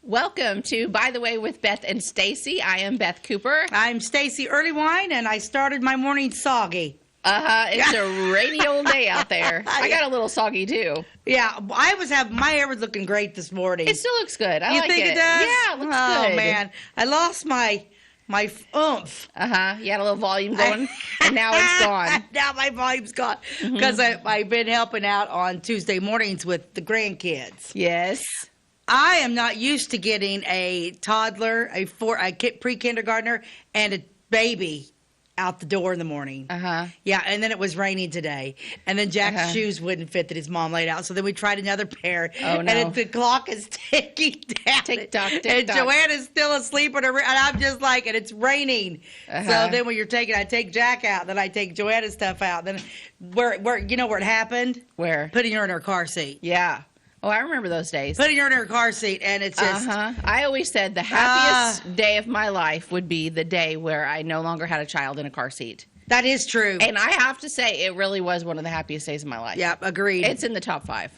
Welcome to By the Way with Beth and Stacey. I am Beth Cooper. I'm Stacey Earlywine, and I started my morning soggy. It's a rainy old day out there. I got a little soggy too. Yeah, my hair was looking great this morning. It still looks good. I you like think it. it does? Yeah, it looks good. Oh man, I lost my oomph. You had a little volume going, and now it's gone. Now my volume's gone because I've been helping out on Tuesday mornings with the grandkids. Yes. I am not used to getting a toddler, a pre-kindergartner, and a baby out the door in the morning. Yeah, and then it was raining today. And then Jack's shoes wouldn't fit that his mom laid out. So then we tried another pair. Oh, no. And the clock is ticking down. Tick-tock, tick-tock. And Joanna's still asleep in her room. And I'm just like, and it's raining. So then when I take Jack out. Then I take Joanna's stuff out. Then where you know where it happened? Where? Putting her in her car seat. Yeah. Oh, I remember those days. Putting her in her car seat, and it's just... I always said the happiest day of my life would be the day where I no longer had a child in a car seat. That is true. And I have to say, it really was one of the happiest days of my life. Yeah, agreed. It's in the top 5.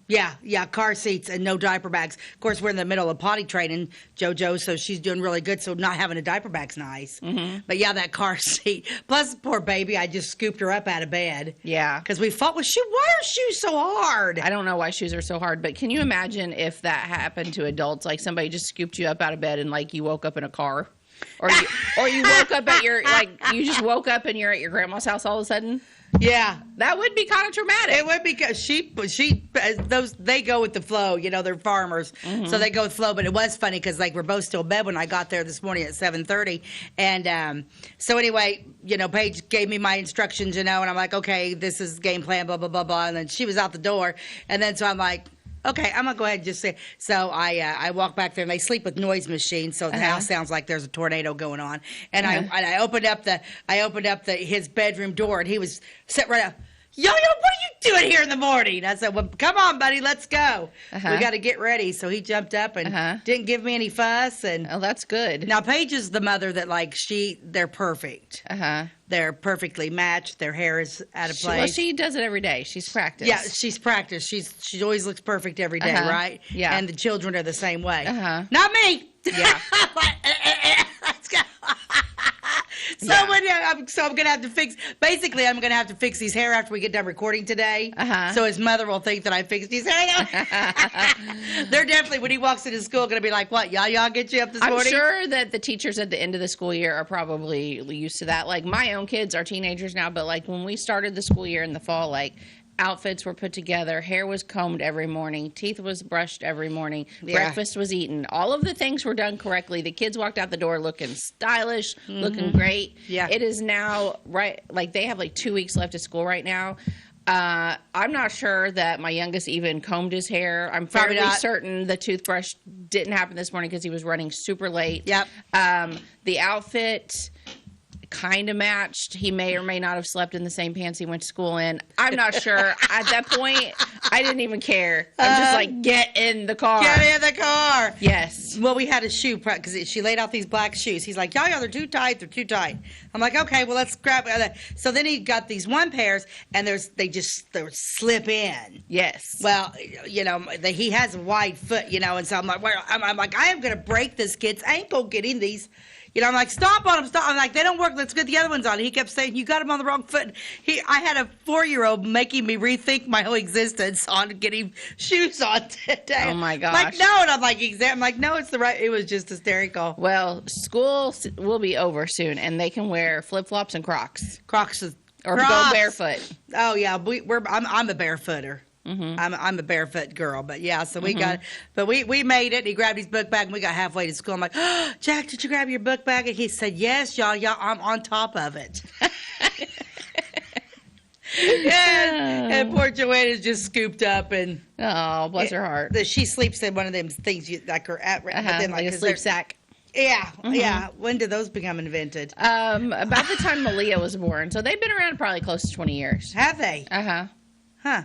Yeah, car seats and no diaper bags. Of course, we're in the middle of potty training, JoJo, so she's doing really good, so not having a diaper bag's nice. But yeah, that car seat. Plus, poor baby, I just scooped her up out of bed. Yeah. Because we fought with shoes. Why are shoes so hard? I don't know why shoes are so hard, but can you imagine if that happened to adults? Like somebody just scooped you up out of bed and like you woke up in a car? Or you woke up at you just woke up and you're at your grandma's house all of a sudden? Yeah. That would be kind of traumatic. It would be, because they go with the flow, they're farmers, so they go with flow, but it was funny because, we're both still in bed when I got there this morning at 7:30, and so anyway, Paige gave me my instructions, and I'm like, okay, this is game plan, blah, blah, blah, blah, and then she was out the door, and then so I'm like, okay, I'm gonna go ahead and just say. So I walk back there, and they sleep with noise machines, so the house sounds like there's a tornado going on. And I opened up his bedroom door, and he was sitting right up. Yo, what are you doing here in the morning? I said, well, come on, buddy, let's go. We got to get ready. So he jumped up and didn't give me any fuss. And oh, that's good. Now Paige is the mother that they're perfect. They're perfectly matched. Their hair is out of place. Well, she does it every day. She's practiced. Yeah, she's practiced. She always looks perfect every day, right? Yeah. And the children are the same way. Not me. Yeah. Let's go. I'm gonna have to fix. Basically, I'm gonna have to fix his hair after we get done recording today. So his mother will think that I fixed his hair. They're definitely, when he walks into school, gonna be like, "What? Y'all get you up this morning?" I'm sure that the teachers at the end of the school year are probably used to that. Like my own kids are teenagers now, but when we started the school year in the fall, outfits were put together, hair was combed every morning, teeth was brushed every morning, breakfast was eaten. All of the things were done correctly. The kids walked out the door looking stylish, looking great. Yeah. It is now, they have 2 weeks left of school right now. I'm not sure that my youngest even combed his hair. I'm fairly certain the toothbrush didn't happen this morning because he was running super late. Yep. The outfit kind of matched. He may or may not have slept in the same pants he went to school in. I'm not sure. At that point, I didn't even care. I'm just get in the car. Get in the car. Yes. Well, we had a shoe because she laid out these black shoes. He's like, yeah, they're too tight. They're too tight. I'm like, okay, well, let's grab it. So then he got these one pairs, and they slip in. Yes. Well, he has a wide foot, and so I'm like, I am going to break this kid's ankle getting these. I'm like, stop on them, stop. I'm like, they don't work. Let's get the other ones on. He kept saying, you got them on the wrong foot. I had a 4-year-old making me rethink my whole existence on getting shoes on today. Oh, my gosh. Like, no. And I'm like, no, it's the right. It was just hysterical. Well, school will be over soon, and they can wear flip-flops and Crocs. Or go barefoot. Oh, yeah. I'm a barefooter. I'm a barefoot girl, but yeah, so we we made it. He grabbed his book bag, and we got halfway to school. I'm like, oh, Jack, did you grab your book bag? And he said, yes, y'all, I'm on top of it. and poor Joanna's just scooped up, and oh, bless her heart. She sleeps in one of them things like a sleep sack. Yeah, yeah. When did those become invented? About the time Malia was born. So they've been around probably close to 20 years. Have they? Huh.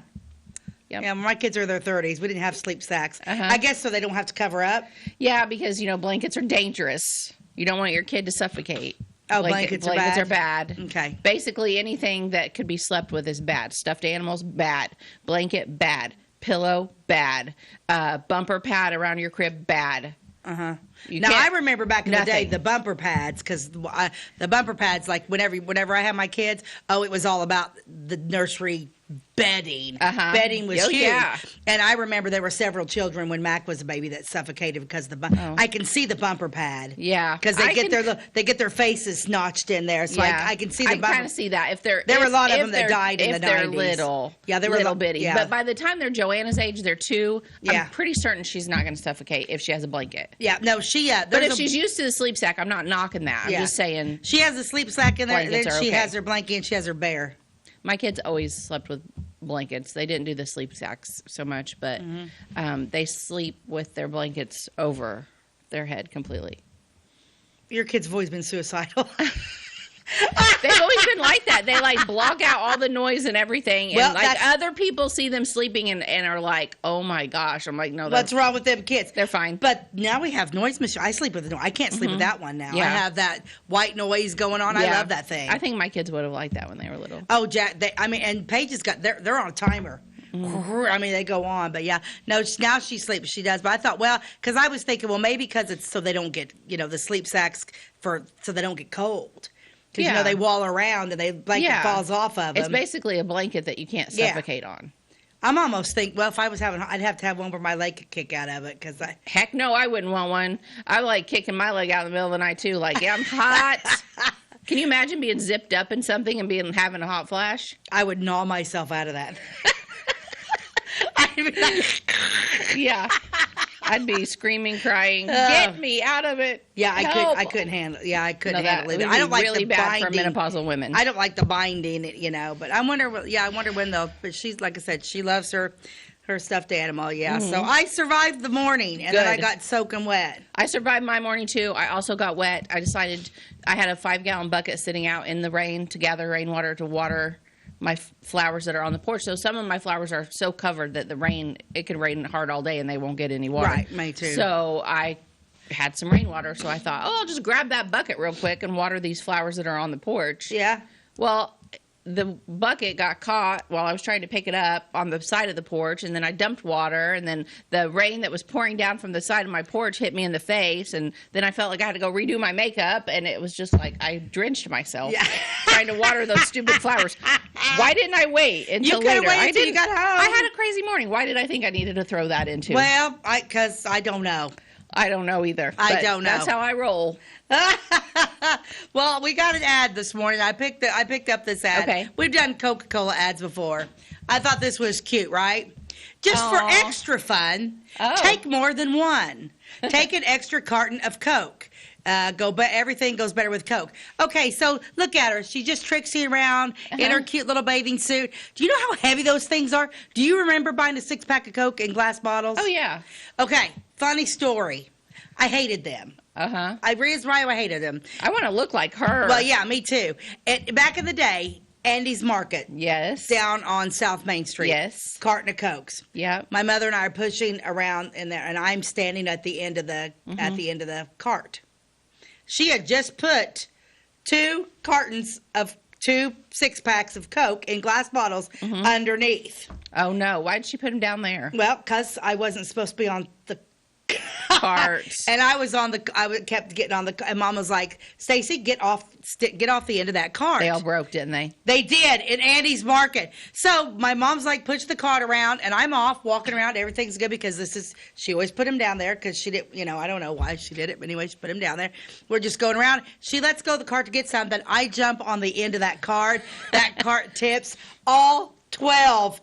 Yep. Yeah, my kids are in their 30s. We didn't have sleep sacks. I guess so they don't have to cover up. Yeah, because, blankets are dangerous. You don't want your kid to suffocate. Oh, blankets are bad. Okay. Basically, anything that could be slept with is bad. Stuffed animals, bad. Blanket, bad. Pillow, bad. Bumper pad around your crib, bad. Now I remember back in the day the bumper pads, because the bumper pads, like whenever I had my kids, it was all about the nursery bedding. Bedding was huge. Yeah. And I remember there were several children when Mac was a baby that suffocated because I can see the bumper pad. Yeah, because they get their faces notched in there. So I can see the bumper. I kind of see that. There were a lot of them that died in the 90s. If they're little, they were little bitty. Yeah. But by the time they're Joanna's age, they're 2. Yeah. I'm pretty certain she's not going to suffocate if she has a blanket. Yeah, no, she. But if she's used to the sleep sack, I'm not knocking that. I'm just saying she has a sleep sack in there, and then she has her blanket and she has her bear. My kids always slept with blankets. They didn't do the sleep sacks so much, but they sleep with their blankets over their head completely. Your kids have always been suicidal. They've always been like that. They like block out all the noise and everything. And other people see them sleeping and are like, oh my gosh. I'm like, no. What's wrong with them kids? They're fine. But now we have noise machine. I sleep with the noise. I can't sleep with that one now. Yeah. I have that white noise going on. I love that thing. I think my kids would have liked that when they were little. Oh, Jack. And Paige has got, they're on a timer. I mean, they go on, but no, now she sleeps. She does, but I thought, because I was thinking, maybe because it's so they don't get, the sleep sacks so they don't get cold. Because, they wall around and the blanket falls off of them. It's basically a blanket that you can't suffocate on. I'm almost thinking, if I was I'd have to have one where my leg could kick out of it. Heck no, I wouldn't want one. I like kicking my leg out in the middle of the night, too. Like, I'm hot. Can you imagine being zipped up in something and having a hot flash? I would gnaw myself out of that. Yeah. I'd be screaming, crying, get me out of it. Yeah, I couldn't handle it. Yeah, I couldn't handle it. I don't like really the bad binding. For menopausal women. I don't like the binding, but I wonder when they'll, but she's, like I said, she loves her stuffed animal, So I survived the morning, and then I got soaking wet. I survived my morning, too. I also got wet. I decided I had a 5-gallon bucket sitting out in the rain to gather rainwater to water my flowers that are on the porch. So some of my flowers are so covered that it could rain hard all day and they won't get any water. Right, me too. So I had some rainwater. So I thought, I'll just grab that bucket real quick and water these flowers that are on the porch. Yeah. Well, the bucket got caught while I was trying to pick it up on the side of the porch, and then I dumped water, and then the rain that was pouring down from the side of my porch hit me in the face, and then I felt like I had to go redo my makeup, and it was just like I drenched myself trying to water those stupid flowers. Why didn't I wait until later? Wait until you got home. I had a crazy morning. Why did I think I needed to throw that into? Well, because I don't know. I don't know either. I don't know. That's how I roll. Well, we got an ad this morning. I picked up this ad. Okay. We've done Coca-Cola ads before. I thought this was cute, right? Just for extra fun, take more than one. Take an extra carton of Coke. Everything goes better with Coke. Okay, so look at her. She just tricks you around in her cute little bathing suit. Do you know how heavy those things are? Do you remember buying a 6-pack of Coke in glass bottles? Oh, yeah. Okay, funny story. I hated them. I realized why I hated them. I want to look like her. Well, yeah, me too. Back in the day, Andy's Market. Yes. Down on South Main Street. Yes. Carton of Cokes. Yeah. My mother and I are pushing around in there, and I'm standing at the end of the cart. She had just put 2 6-packs of Coke in glass bottles underneath. Oh no! Why did she put them down there? Well, because I wasn't supposed to be on the carts, and I kept getting on the. And Mom was like, "Stacey, get off the end of that cart." They all broke, didn't they? They did in Andy's Market. So my mom's like, push the cart around, and I'm off walking around. Everything's good because she always put them down there because she did. I don't know why she did it, but anyway, she put them down there. We're just going around. She lets go of the cart to get something. I jump on the end of that cart. That cart tips. All 12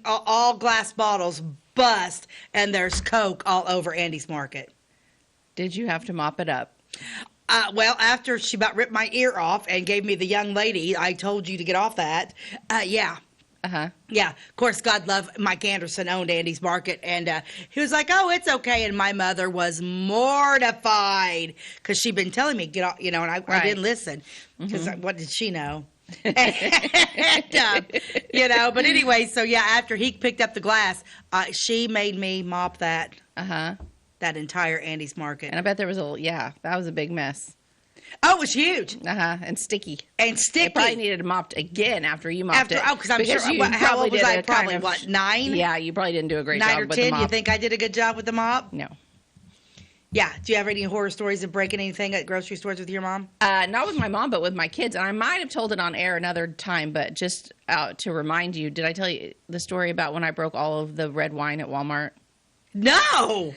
all glass bottles bust, and there's Coke all over Andy's Market. Did you have to mop it up? Well, after she about ripped my ear off and gave me the young lady, I told you to get off that. Yeah. Yeah. Of course, God love Mike Anderson owned Andy's Market, and he was like, "Oh, it's okay." And my mother was mortified because she'd been telling me get off, and I didn't listen because what did she know? But anyway, so yeah, after he picked up the glass, she made me mop that entire Andy's Market. And I bet there was that was a big mess. Oh, it was huge. And sticky. And sticky. It probably needed mopped again after you mopped it. Oh, because I'm sure. How old was I? Probably, what, 9? Yeah, you probably didn't do a great 9 job or with the 10? mop. You think I did a good job with the mop? No. Yeah. Do you have any horror stories of breaking anything at grocery stores with your mom? Not with my mom, but with my kids. And I might have told it on air another time, but just to remind you, did I tell you the story about when I broke all of the red wine at Walmart? No.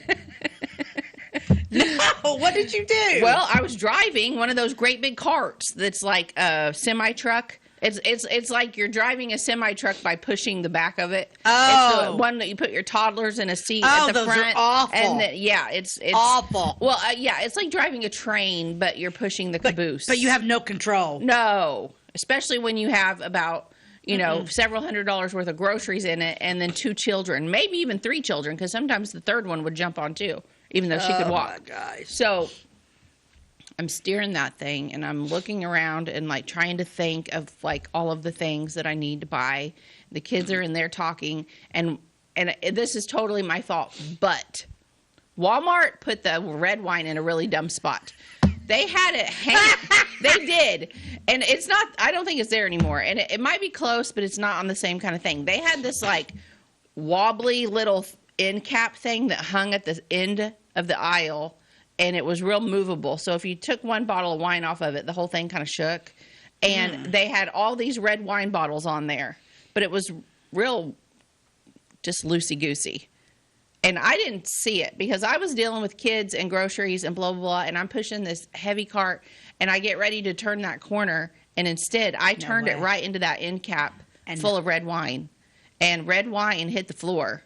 No. What did you do? Well, I was driving one of those great big carts that's like a semi truck. It's like you're driving a semi truck by pushing the back of it. Oh, it's the one that you put your toddlers in a seat at the those front. are awful. And it's awful. Well, yeah, it's like driving a train, but you're pushing the caboose. But you have no control. No, especially when you have about several $100s worth of groceries in it, and then 2 children, maybe even 3 children, because sometimes the third one would jump on too, even though she could walk. Oh my gosh! So I'm steering that thing, and I'm looking around and like trying to think of like all of the things that I need to buy. The kids are in there talking, and this is totally my fault, but Walmart put the red wine in a really dumb spot. They had it hang. They did. And it's not, I don't think it's there anymore. And it might be close, but it's not on the same kind of thing. They had this like wobbly little end cap thing that hung at the end of the aisle, and it was real movable. So if you took one bottle of wine off of it, the whole thing kind of shook. And they had all these red wine bottles on there, but it was real just loosey-goosey. And I didn't see it because I was dealing with kids and groceries and blah, blah, blah. And I'm pushing this heavy cart, and I get ready to turn that corner. And instead, I turned it right into that end cap full of red wine. And red wine hit the floor.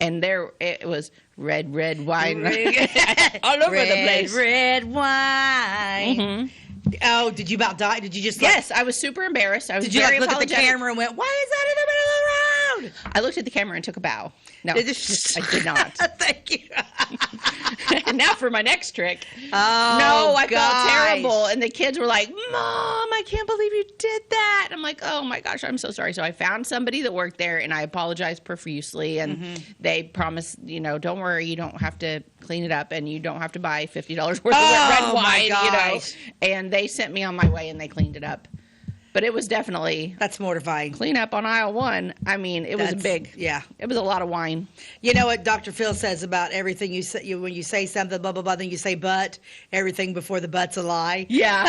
And there it was, red wine all over the place. Red wine. Mm-hmm. Oh, did you about die? Did you just Yes, I was super embarrassed. I was Did you very look at the apologetic. camera and went, why is that in the middle of the road? I looked at the camera and took a bow. No, I did not. Thank you. Now for my next trick. Oh, no, I gosh. felt terrible. And the kids were like, Mom, I can't believe you did that. I'm like, oh my gosh, I'm so sorry. So I found somebody that worked there, and I apologized profusely. And they promised, don't worry, you don't have to clean it up, and you don't have to buy $50 worth of red wine, And they sent me on my way, and they cleaned it up. But it was definitely That's mortifying. clean up on aisle 1. I mean, it was it was a lot of wine. You know what Dr. Phil says about everything you say when you say something, blah, blah, blah, then you say but. Everything before the but's a lie. Yeah.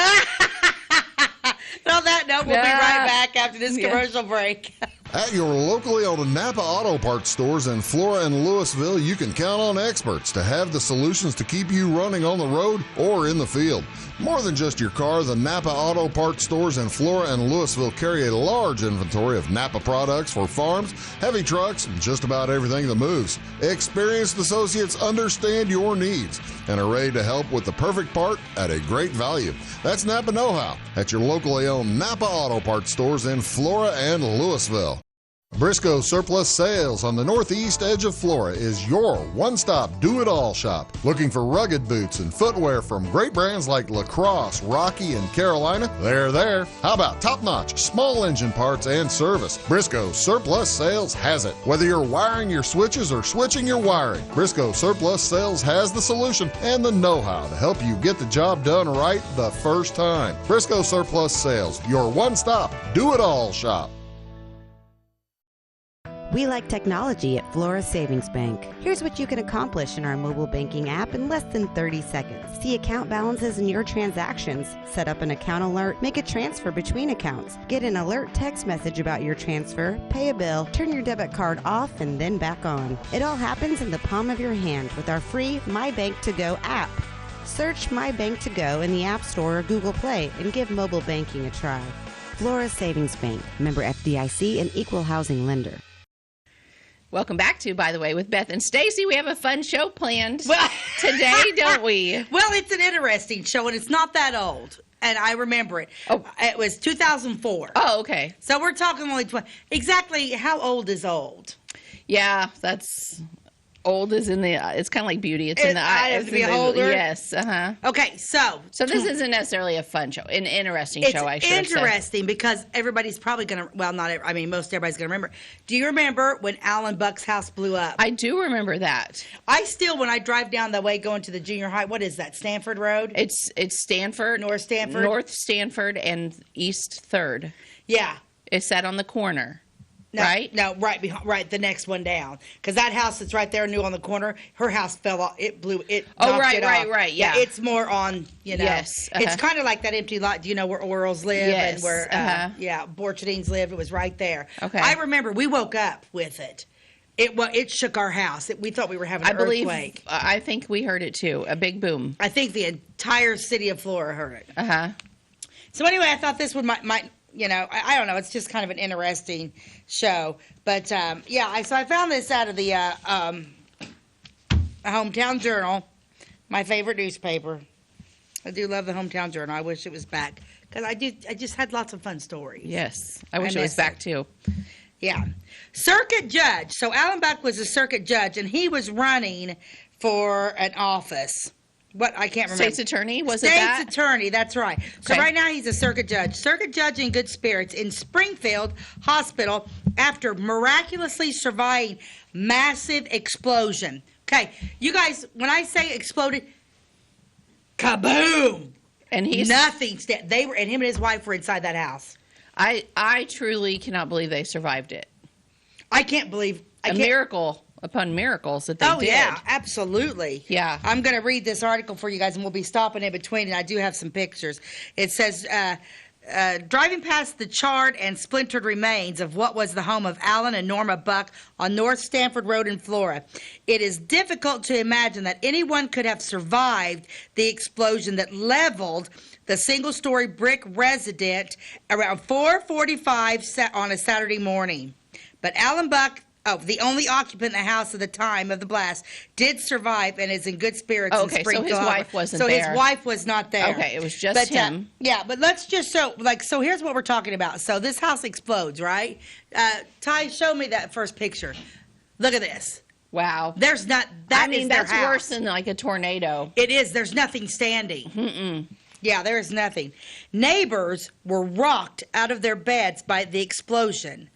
And on that note, we'll be right back after this commercial break. At your locally owned Napa Auto Parts stores in Flora and Louisville, you can count on experts to have the solutions to keep you running on the road or in the field. More than just your car, the Napa Auto Parts stores in Flora and Louisville carry a large inventory of Napa products for farms, heavy trucks, and just about everything that moves. Experienced associates understand your needs and are ready to help with the perfect part at a great value. That's Napa Know-How at your locally owned Napa Auto Parts stores in Flora and Louisville. Briscoe Surplus Sales on the northeast edge of Flora is your one-stop do-it-all shop. Looking for rugged boots and footwear from great brands like Lacrosse, Rocky, and Carolina? They're there. How about top-notch small engine parts and service? Briscoe Surplus Sales has it. Whether you're wiring your switches or switching your wiring, Briscoe Surplus Sales has the solution and the know-how to help you get the job done right the first time. Briscoe Surplus Sales, your one-stop do-it-all shop. We like technology at Flora Savings Bank. Here's what you can accomplish in our mobile banking app in less than 30 seconds. See account balances in your transactions, set up an account alert, make a transfer between accounts, get an alert text message about your transfer, pay a bill, turn your debit card off and then back on. It all happens in the palm of your hand with our free My Bank to Go app. Search My Bank to Go in the App Store or Google Play and give mobile banking a try. Flora Savings Bank, member FDIC and equal housing lender. Welcome back to, by the way, with Beth and Stacey. We have a fun show planned today, don't we? Well, it's an interesting show, and it's not that old. And I remember it. Oh. It was 2004. Oh, okay. So we're talking only 20. Exactly how old is old? Yeah, that's Old is in the it's kind of like beauty. It's in the eye of it's the in beholder? Yes. Okay, so This isn't necessarily a fun show, an interesting show. I should have said. interesting because everybody's probably gonna. Well, not. Most everybody's gonna remember. Do you remember when Alan Buck's house blew up? I do remember that. I still, when I drive down the way going to the junior high, what is that? Stanford Road. It's Stanford, North Stanford, North Stanford, and East Third. Yeah, it's set on the corner. No, right? No, right behind, right the next one down. Because that house that's right there, new on the corner, her house fell off. It blew. It. Oh, knocked it off. right. Yeah. It's more on. Yes. It's kind of like that empty lot. Do you know where Orals live Yes. and where? Borchardines lived. It was right there. Okay. I remember we woke up with it. It shook our house. We thought we were having an earthquake. I think we heard it too. A big boom. I think the entire city of Flora heard it. So anyway, I thought this would might. I don't know. It's just kind of an interesting show. But, so I found this out of the Hometown Journal, my favorite newspaper. I do love the Hometown Journal. I wish it was back because I just had lots of fun stories. Yes. I wish it was back too. Yeah. Circuit judge. So Alan Buck was a circuit judge, and he was running for an office. What I can't remember. State's attorney, was it that? State's attorney, that's right. So Okay. right now he's a circuit judge. Circuit judge in good spirits in Springfield Hospital after miraculously surviving massive explosion. Okay, you guys, when I say exploded, kaboom! And he's Nothing. They were, and him and his wife were inside that house. I truly cannot believe they survived it. I can't believe Miracle upon miracles that they did. Oh, yeah, absolutely. Yeah. I'm going to read this article for you guys, and we'll be stopping in between, and I do have some pictures. It says, driving past the charred and splintered remains of what was the home of Alan and Norma Buck on North Stanford Road in Flora, it is difficult to imagine that anyone could have survived the explosion that leveled the single-story brick residence around 4:45 on a Saturday morning. But Alan Buck, the only occupant in the house at the time of the blast, did survive and is in good spirits in Springfield. So his wife wasn't there. there. So his wife was not there. Okay, it was just him. But let's just so here's what we're talking about. So this house explodes, right? Ty, show me that first picture. Look at this. Wow. There's not. That's worse than like a tornado. It is. There's nothing standing. Yeah, there is nothing. Neighbors were rocked out of their beds by the explosion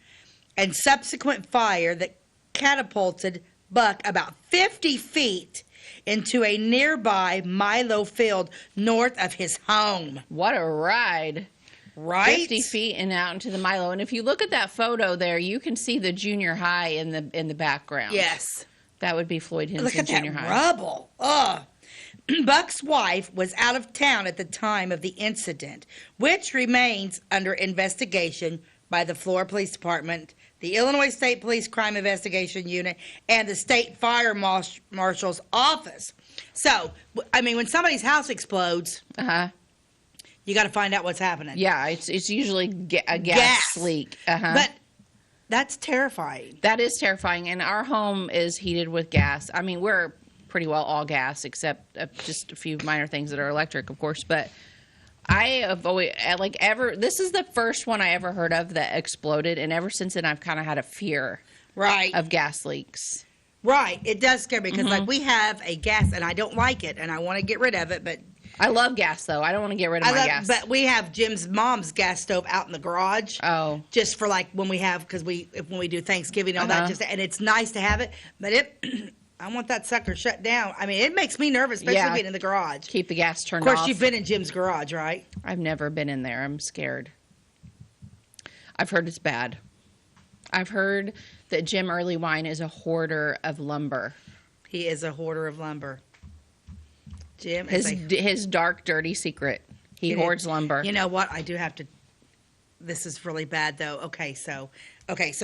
and subsequent fire that catapulted Buck about 50 feet into a nearby Milo field north of his home. What a ride. Right? 50 feet and out into the Milo. And if you look at that photo there, you can see the junior high in the background. Yes. That would be Floyd Henson Junior High. Look at that rubble. Ugh. Buck's wife was out of town at the time of the incident, which remains under investigation by the Flora Police Department, the Illinois State Police Crime Investigation Unit, and the State Fire Marshal's Office. So, I mean, when somebody's house explodes, you got to find out what's happening. Yeah, it's usually a gas leak. But that's terrifying. That is terrifying, and our home is heated with gas. I mean, we're pretty well all gas, except just a few minor things that are electric, of course, but I have always, this is the first one I ever heard of that exploded, and ever since then I've kind of had a fear of gas leaks. Right. It does scare me because, we have a gas, and I don't like it, and I want to get rid of it, but... I love gas, though. I don't want to get rid of my gas. But we have Jim's mom's gas stove out in the garage. Oh. Just for, when we have, because when we do Thanksgiving and all that, and it's nice to have it, but I want that sucker shut down. I mean, it makes me nervous, especially being in the garage. Keep the gas turned off. Of course, you've been in Jim's garage, right? I've never been in there. I'm scared. I've heard it's bad. I've heard that Jim Earlywine is a hoarder of lumber. He is a hoarder of lumber. Jim his dark, dirty secret. He hoards lumber. You know what? I do have to. This is really bad, though. Okay, so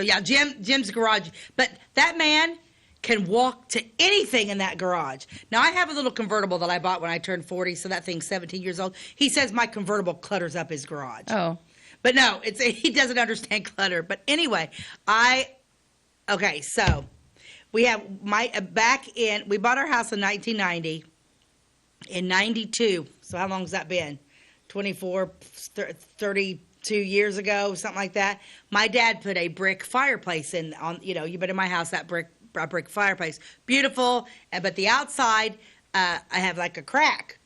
yeah, Jim's garage. But that man can walk to anything in that garage. Now, I have a little convertible that I bought when I turned 40, so that thing's 17 years old. He says my convertible clutters up his garage. Oh. But no, he doesn't understand clutter. But anyway, so we have we bought our house in 1990. In 92, so how long has that been? 24, 32 years ago, something like that. My dad put a brick fireplace in, you've been in my house, that brick a brick fireplace. Beautiful, but the outside, I have like a crack.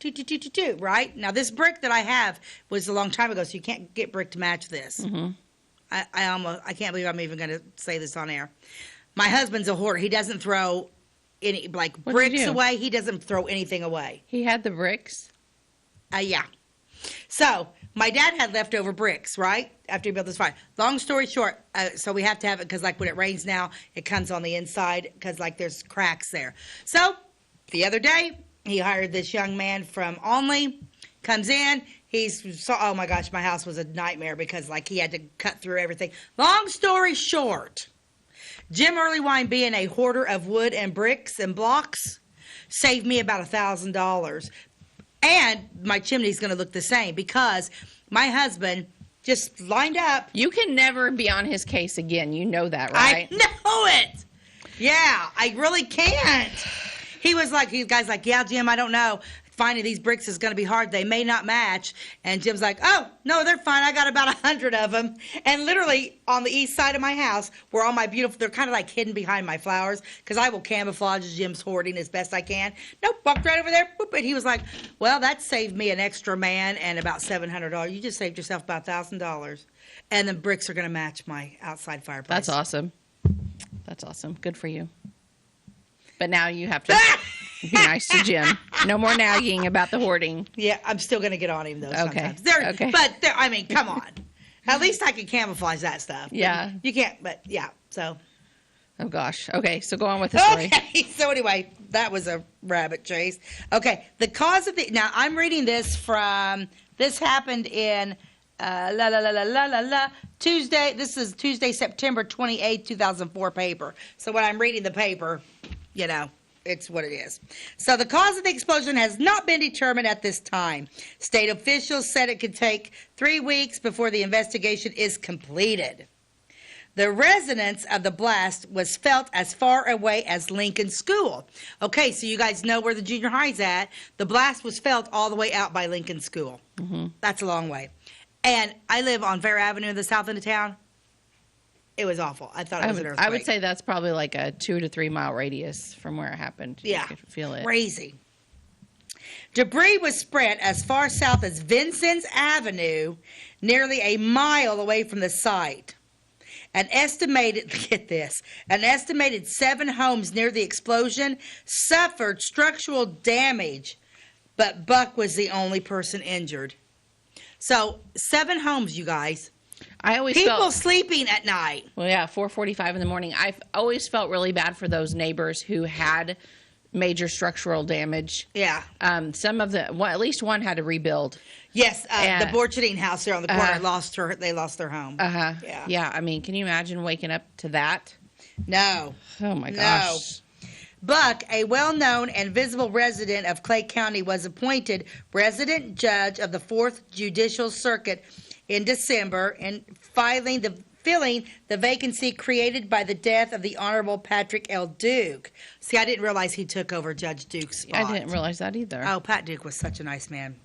Right? Now, this brick that I have was a long time ago, so you can't get brick to match this. Mm-hmm. I can't believe I'm even going to say this on air. My husband's a hoarder. He doesn't throw any, like, What'd bricks you do? away. He doesn't throw anything away. He had the bricks. Yeah. So, my dad had leftover bricks, right? After he built this fire. Long story short, so we have to have it because, like, when it rains now, it comes on the inside because, like, there's cracks there. So, the other day, he hired this young man from Only, comes in. Oh my gosh, my house was a nightmare because, like, he had to cut through everything. Long story short, Jim Earlywine, being a hoarder of wood and bricks and blocks, saved me about $1,000. And my chimney's going to look the same because my husband just lined up. You can never be on his case again. You know that, right? I know it. Yeah, I really can't. He was like, you guys like, yeah, Jim, I don't know. Finding these bricks is going to be hard. They may not match. And Jim's like, oh, no, they're fine. I got about 100 of them. And literally on the east side of my house where all my beautiful, they're kind of like hidden behind my flowers because I will camouflage Jim's hoarding as best I can. Nope, walked right over there. Boop, and he was like, well, that saved me an extra man and about $700. You just saved yourself about $1,000. And the bricks are going to match my outside fireplace. That's awesome. That's awesome. Good for you. But now you have to be nice to Jim. No more nagging about the hoarding. Yeah, I'm still going to get on him, though, Okay. sometimes. Okay. But, I mean, come on. At least I can camouflage that stuff. Yeah. You can't, but, yeah, so. Oh, gosh. Okay, so go on with the story. Okay, so anyway, that was a rabbit chase. Okay, the cause of the, now I'm reading this from, this happened in, Tuesday, this is Tuesday, September 28th, 2004 paper. So when I'm reading the paper, you know, it's what it is. So the cause of the explosion has not been determined at this time. State officials said it could take 3 weeks before the investigation is completed. The resonance of the blast was felt as far away as Lincoln School. Okay, so you guys know where the junior high's at. The blast was felt all the way out by Lincoln School. Mm-hmm. That's a long way. And I live on Fair Avenue in the south end of town. It was awful. I thought it was an earthquake. I would say that's probably like a 2 to 3 mile radius from where it happened. Yeah. You could feel it. Crazy. Debris was spread as far south as Vincent's Avenue, nearly a mile away from the site. An estimated 7 homes near the explosion suffered structural damage, but Buck was the only person injured. So 7 homes, you guys. I always People felt, sleeping at night. well, yeah, 4:45 in the morning. I've always felt really bad for those neighbors who had major structural damage. Yeah. Some of the, well, at least one had to rebuild. Yes, the Borchardine house there on the corner they lost their home. Yeah. Yeah. I mean, can you imagine waking up to that? No. Oh my gosh. Buck, a well-known and visible resident of Clay County, was appointed resident judge of the 4th Judicial Circuit in December and filling the vacancy created by the death of the Honorable Patrick L. Duke. See, I didn't realize he took over Judge Duke's spot. I didn't realize that either. Oh, Pat Duke was such a nice man,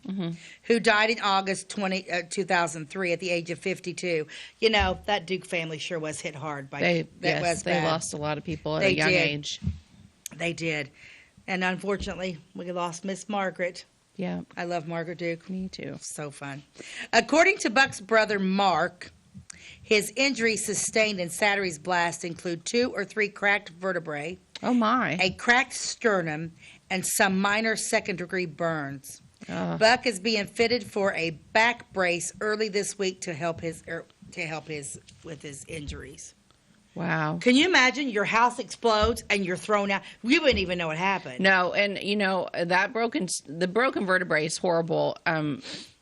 who died in August 2003 at the age of 52. You know, that Duke family sure was hit hard by They bad. lost a lot of people at a They young did. age. They did. And unfortunately, we lost Miss Margaret. Yeah, I love Margaret Duke. me too. So fun. According to Buck's brother, Mark, his injuries sustained in Saturday's blast include 2 or 3 cracked vertebrae, Oh my. a cracked sternum, and some minor second-degree burns. Buck is being fitted for a back brace early this week to help with his injuries. Wow. Can you imagine your house explodes and you're thrown out? We wouldn't even know what happened. No, and you know that the broken vertebrae is horrible.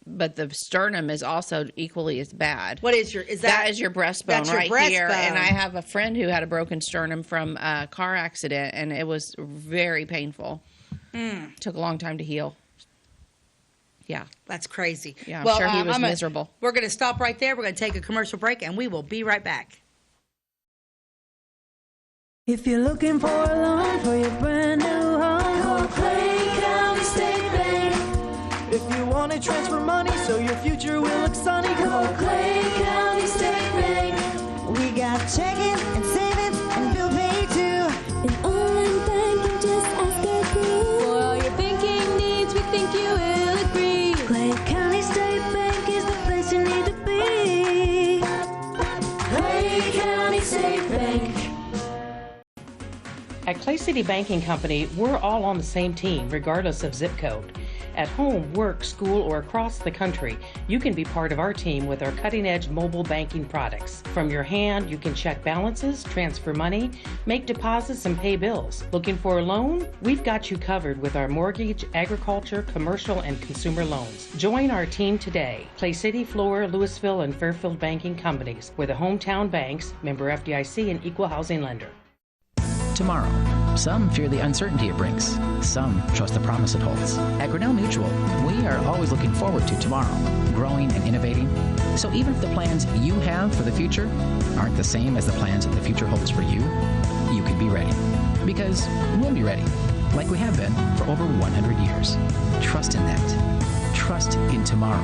But the sternum is also equally as bad. What is that is your breastbone right here? breastbone. And I have a friend who had a broken sternum from a car accident, and it was very painful. Took a long time to heal. Yeah. That's crazy. Yeah, I'm sure he was miserable. We're going to stop right there. We're going to take a commercial break, and we will be right back. If you're looking for a loan for your brand new home, call Clay County State Bank. If you want to transfer money so your future will look sunny, call Clay County State Bank. We got checking and savings and bill pay too. And Clay City Banking Company, we're all on the same team, regardless of zip code. At home, work, school, or across the country, you can be part of our team with our cutting-edge mobile banking products. From your hand, you can check balances, transfer money, make deposits, and pay bills. Looking for a loan? We've got you covered with our mortgage, agriculture, commercial, and consumer loans. Join our team today. Clay City, Flora, Louisville, and Fairfield Banking Companies. We're the hometown banks, member FDIC, and equal housing lender. Tomorrow. Some fear the uncertainty it brings. Some trust the promise it holds. At Grinnell Mutual, we are always looking forward to tomorrow, growing and innovating. So even if the plans you have for the future aren't the same as the plans that the future holds for you, you can be ready. Because we'll be ready, like we have been for over 100 years. Trust in that. Trust in tomorrow.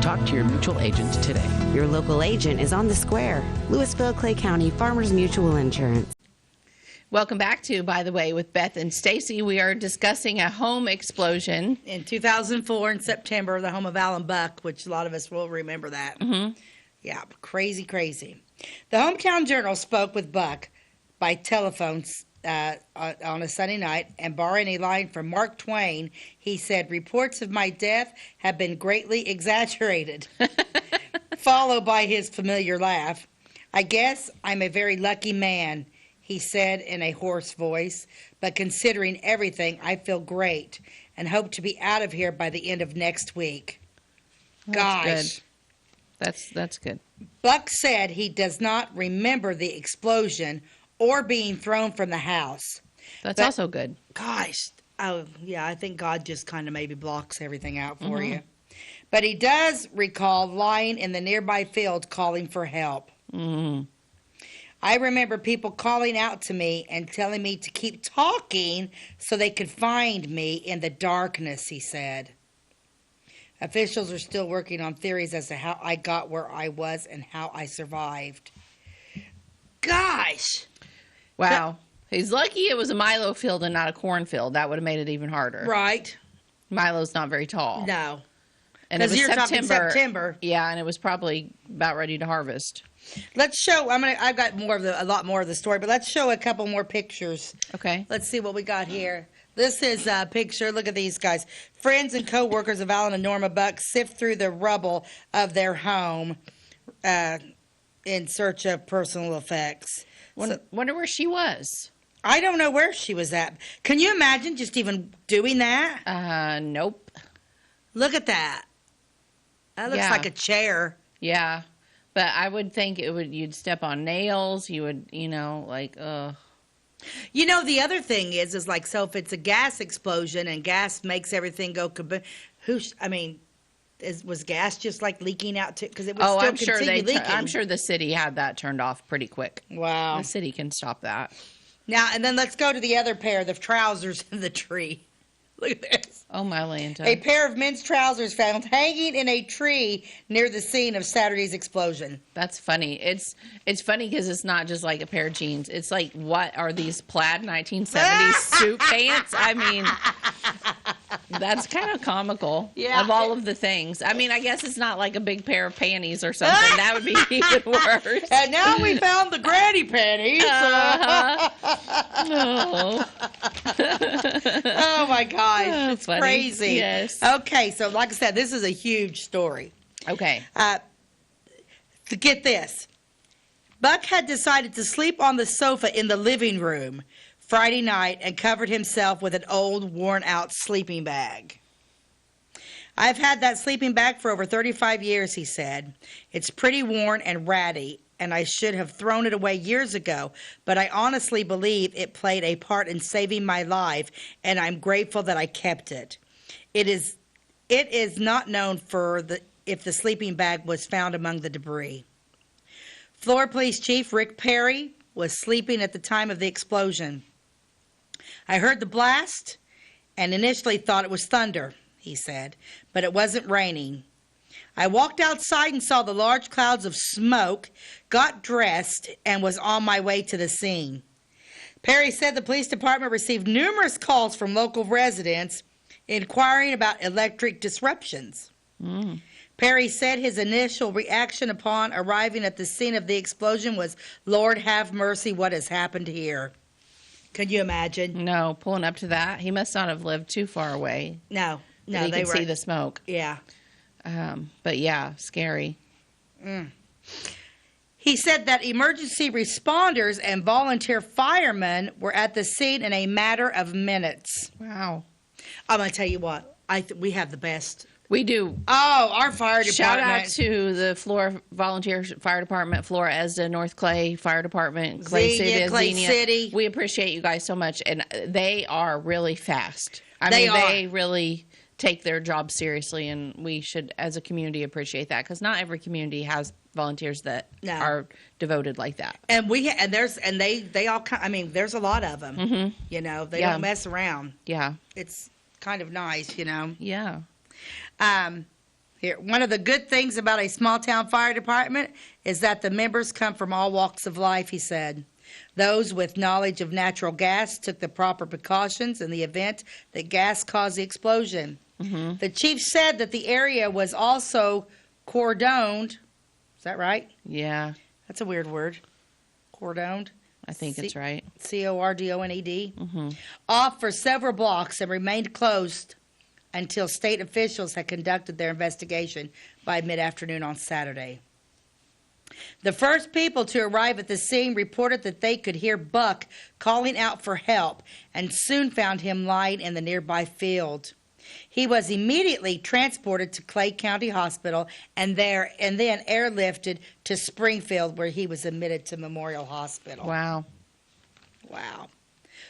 Talk to your mutual agent today. Your local agent is on the square. Louisville, Clay County Farmers Mutual Insurance. Welcome back to By the Way with Beth and Stacey. We are discussing a home explosion. In 2004, in September, the home of Alan Buck, which a lot of us will remember that. Mm-hmm. Yeah, crazy, crazy. The Hometown Journal spoke with Buck by telephone on a Sunday night, and borrowing a line from Mark Twain, he said, "Reports of my death have been greatly exaggerated," followed by his familiar laugh. "I guess I'm a very lucky man," he said in a hoarse voice, "but considering everything, I feel great and hope to be out of here by the end of next week." Gosh. That's good. Buck said he does not remember the explosion or being thrown from the house. That's also good. Gosh. Oh, yeah, I think God just kind of maybe blocks everything out for you. But he does recall lying in the nearby field calling for help. Mm-hmm. "I remember people calling out to me and telling me to keep talking so they could find me in the darkness," he said. "Officials are still working on theories as to how I got where I was and how I survived." Gosh. Wow. He's lucky it was a Milo field and not a cornfield. That would have made it even harder. Right. Milo's not very tall. No. And it was Because you're talking September. Yeah, and it was probably about ready to harvest. Let's show. I've got a lot more of the story, but let's show a couple more pictures. Okay. Let's see what we got here. This is a picture. Look at these guys. Friends and co-workers of Alan and Norma Buck sift through the rubble of their home in search of personal effects. Wonder where she was. I don't know where she was at. Can you imagine just even doing that? Nope. Look at that. That looks like a chair. Yeah. But I would think you'd step on nails. You would, ugh. You know, the other thing is like, so if it's a gas explosion and gas makes everything go kaboom, was gas just like leaking out to, because it would still continue leaking? I'm sure the city had that turned off pretty quick. Wow. The city can stop that. Now, and then let's go to the other pair, the trousers in the tree. Look at this. Oh, my Lanta. A pair of men's trousers found hanging in a tree near the scene of Saturday's explosion. That's funny. It's funny because it's not just like a pair of jeans. It's like, what are these plaid 1970s suit pants? I mean, that's kind of comical of all of the things. I mean, I guess it's not like a big pair of panties or something. That would be even worse. And now we found the granny panties. Oh, my gosh. It's funny. Crazy. Yes. Okay, so like I said, this is a huge story. Okay. To get this, Buck had decided to sleep on the sofa in the living room Friday night and covered himself with an old, worn-out sleeping bag. "I've had that sleeping bag for over 35 years, he said. "It's pretty worn and ratty, and I should have thrown it away years ago, but I honestly believe it played a part in saving my life, and I'm grateful that I kept it. It is not known if the sleeping bag was found among the debris." Florida Police Chief Rick Perry was sleeping at the time of the explosion. "I heard the blast and initially thought it was thunder," he said, "but it wasn't raining. I walked outside and saw the large clouds of smoke, got dressed, and was on my way to the scene." Perry said the police department received numerous calls from local residents inquiring about electric disruptions. Perry said his initial reaction upon arriving at the scene of the explosion was, "Lord have mercy, what has happened here?" Can you imagine? No, pulling up to that. He must not have lived too far away. No, He they could were. see the smoke. Yeah. But yeah, scary. He said that emergency responders and volunteer firemen were at the scene in a matter of minutes. Wow. I'm going to tell you what. We have the best. We do. Oh, our fire Shout department. out to the Flora Volunteer Fire Department, Flora ESDA, North Clay Fire Department, Clay Xenia, Clay Xenia. City. We appreciate you guys so much, and they are really fast. They really take their job seriously, and we should, as a community, appreciate that, because not every community has volunteers that are devoted like that. And they all. I mean, there's a lot of them. Mm-hmm. You know, they don't mess around. Yeah. It's kind of nice, you know. Yeah. Here, one of the good things about a small town fire department is that the members come from all walks of life, he said. Those with knowledge of natural gas took the proper precautions in the event that gas caused the explosion. Mm-hmm. The chief said that the area was also cordoned. Is that right? Yeah. That's a weird word. Cordoned. I think it's right. Cordoned. Mm-hmm. Off for several blocks and remained closed until state officials had conducted their investigation by mid-afternoon on Saturday. The first people to arrive at the scene reported that they could hear Buck calling out for help and soon found him lying in the nearby field. He was immediately transported to Clay County Hospital and then airlifted to Springfield, where he was admitted to Memorial Hospital. Wow.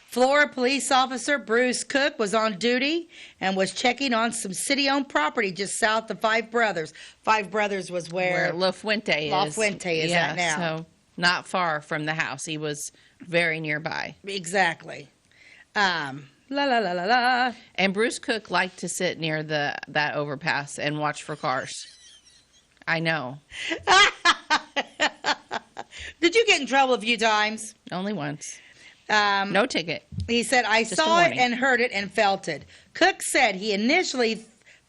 Flora police officer Bruce Cook was on duty and was checking on some city-owned property just south of Five Brothers. Five Brothers was where La Fuente is. La Fuente is at now. So not far from the house. He was very nearby. Exactly. La la la la la. And Bruce Cook liked to sit near that overpass and watch for cars. I know. Did you get in trouble a few times? Only once. No ticket. He said, I Just saw a it warning. and heard it and felt it. Cook said he initially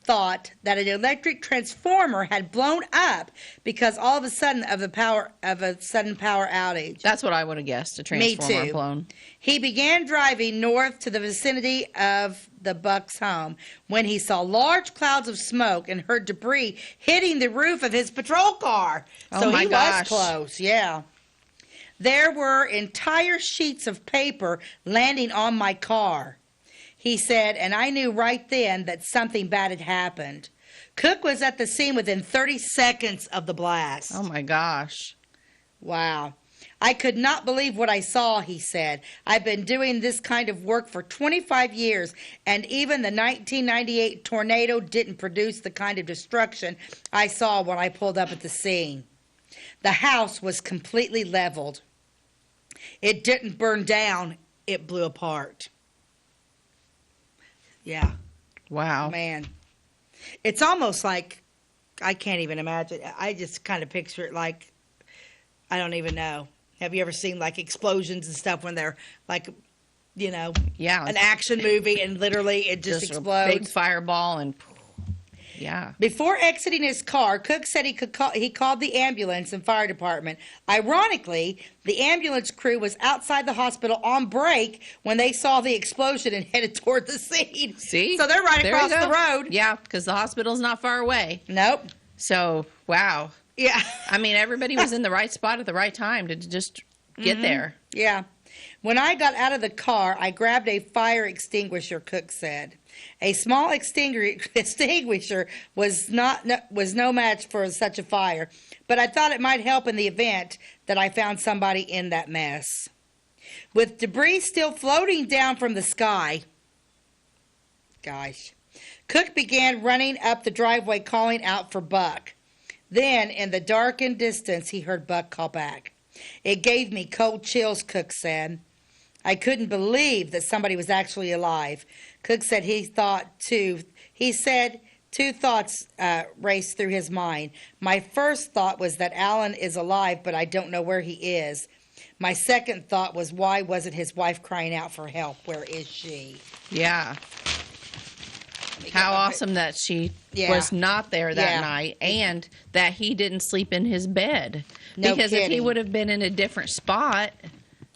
thought that an electric transformer had blown up because all of a sudden of a sudden power outage. That's what I would have guessed. A transformer Me too. blown. He began driving north to the vicinity of the Bucks' home when he saw large clouds of smoke and heard debris hitting the roof of his patrol car. Oh, So my he gosh. was close, yeah. There were entire sheets of paper landing on my car, he said, and I knew right then that something bad had happened. Cook was at the scene within 30 seconds of the blast. Oh, my gosh. Wow. I could not believe what I saw, he said. I've been doing this kind of work for 25 years, and even the 1998 tornado didn't produce the kind of destruction I saw when I pulled up at the scene. The house was completely leveled. It didn't burn down, it blew apart. Yeah. Wow. Man. It's almost like, I can't even imagine. I just kind of picture it like, I don't even know. Have you ever seen like explosions and stuff when they're like, you know, Yeah. an action movie and literally it just a big explodes? fireball and yeah. Before exiting his car, Cook said he called the ambulance and fire department. Ironically, the ambulance crew was outside the hospital on break when they saw the explosion and headed toward the scene. See? So they're right There across you go. the road. Yeah, because the hospital's not far away. Nope. So, wow. Yeah. I mean, everybody was in the right spot at the right time to just get there. Yeah. When I got out of the car, I grabbed a fire extinguisher, Cook said. A small extinguisher was no match for such a fire, but I thought it might help in the event that I found somebody in that mess. With debris still floating down from the sky, Cook began running up the driveway calling out for Buck. Then, in the darkened distance, he heard Buck call back. It gave me cold chills, Cook said. I couldn't believe that somebody was actually alive. Cook said he said two thoughts raced through his mind. My first thought was that Alan is alive, but I don't know where he is. My second thought was, why wasn't his wife crying out for help? Where is she? Yeah. How awesome that she was not there that night and that he didn't sleep in his bed. No because if he kidding. would have been in a different spot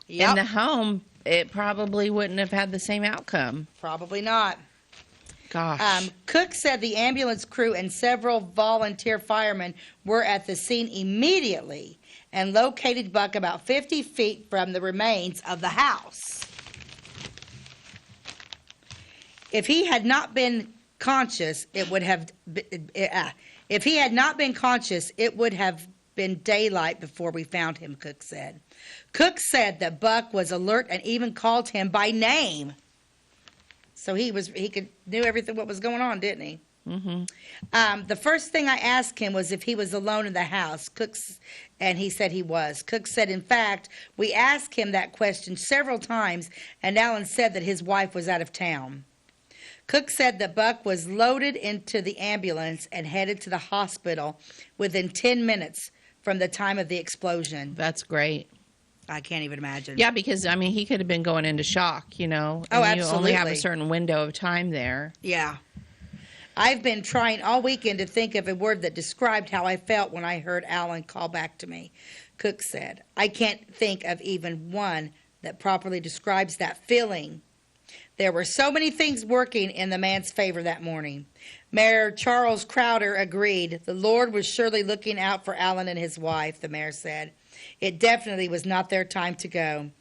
in the home, it probably wouldn't have had the same outcome. Probably not. Gosh. Cook said the ambulance crew and several volunteer firemen were at the scene immediately and located Buck about 50 feet from the remains of the house. If he had not been conscious, it would have been daylight before we found him, Cook said. Cook said that Buck was alert and even called him by name. So he knew everything what was going on, didn't he? Mm-hmm. The first thing I asked him was if he was alone in the house. And he said he was. Cook said, in fact, we asked him that question several times, and Alan said that his wife was out of town. Cook said that Buck was loaded into the ambulance and headed to the hospital within 10 minutes from the time of the explosion. That's great. I can't even imagine. Yeah, because, I mean, he could have been going into shock, you know. Oh, and absolutely. You only have a certain window of time there. Yeah. I've been trying all weekend to think of a word that described how I felt when I heard Alan call back to me, Cook said. I can't think of even one that properly describes that feeling. There were so many things working in the man's favor that morning. Mayor Charles Crowder agreed. The Lord was surely looking out for Alan and his wife, the mayor said. It definitely was not their time to go.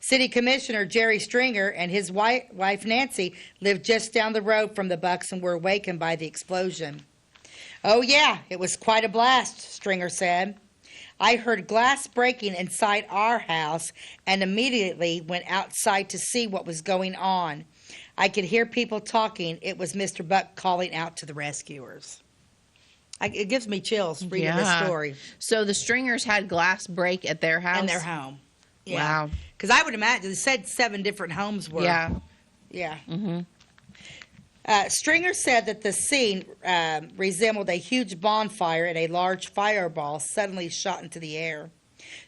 City Commissioner Jerry Stringer and his wife Nancy lived just down the road from the Bucks and were awakened by the explosion. Oh, yeah, it was quite a blast, Stringer said. I heard glass breaking inside our house and immediately went outside to see what was going on. I could hear people talking. It was Mr. Buck calling out to the rescuers. It gives me chills reading this story. So the Stringers had glass break at their house? In their home. Yeah. Wow. Because I would imagine, it said 7 different homes were. Yeah. Yeah. Mm-hmm. Stringer said that the scene resembled a huge bonfire and a large fireball suddenly shot into the air.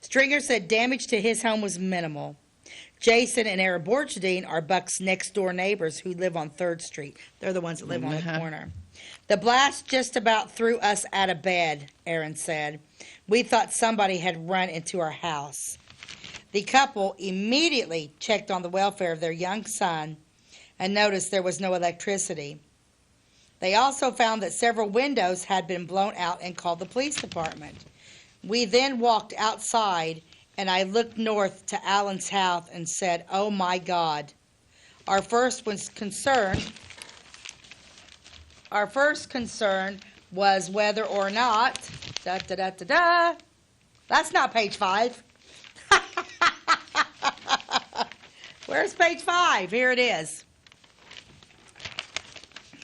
Stringer said damage to his home was minimal. Jason and Aaron Borcherdine are Buck's next-door neighbors who live on 3rd Street. They're the ones that live on the corner. The blast just about threw us out of bed, Aaron said. We thought somebody had run into our house. The couple immediately checked on the welfare of their young son and noticed there was no electricity. They also found that several windows had been blown out and called the police department. We then walked outside, and I looked north to Alan's house and said, oh, my God. Our first concern was whether or not, That's not page 5. Where's page 5? Here it is.